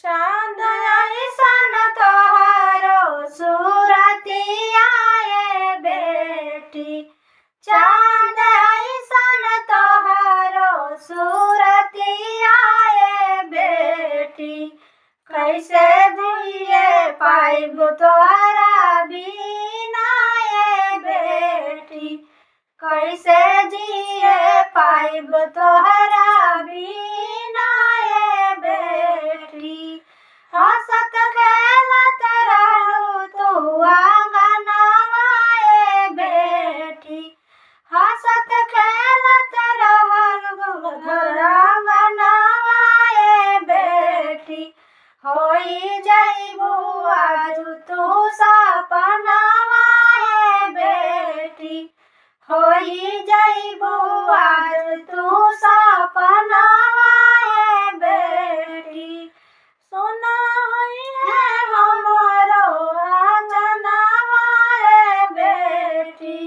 चाँद अइसन तोहरो सूरतिया ये बेटी, चाँद अइसन तोहरो सूरतिया ये बेटी। कैसे जिए पाइब तोहरा बिना ये बेटी, कैसे जिए पाइब तोहरा बिना ये बेटी। हंसत खेलत रहलू तू आंगनवा ये बेटी, हंसत खेलत रहलू आंगनवा ये बेटी। होई जइबू आज तू सपनवा ये बेटी, होई जइबू आज तू सपनवा ये बेटी। सोना होई है हमरो आंगनवा ये बेटी,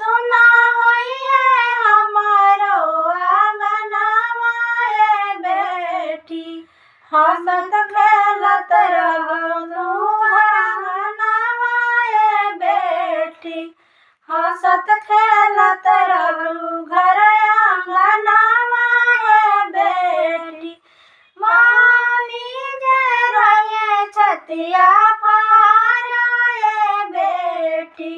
सोना होई है हमरो आंगनवा ये बेटी। हंसत खेलत रहलू आंगनवा ये बेटी, हंसत खेलत रहलू घर आंगनवा ये बेटी। मामी जे रहे छतिया फारा ये बेटी,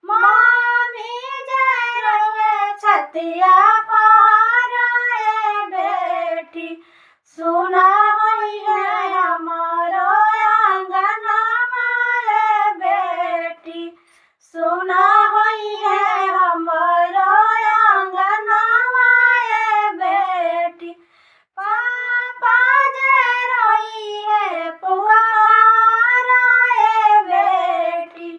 मामी जे रहे छतिया फारा ये बेटी। सुना होई है हमरो आंगनवा ये बेटी, सुना होई है हमरो आंगनवा ये बेटी। पापा जे रोई है पुकारा ये बेटी,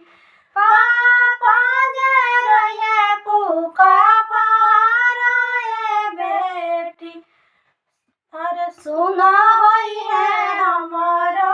पापा जे रोई है पुकारा ये बेटी। अरे सुना होई है हमरो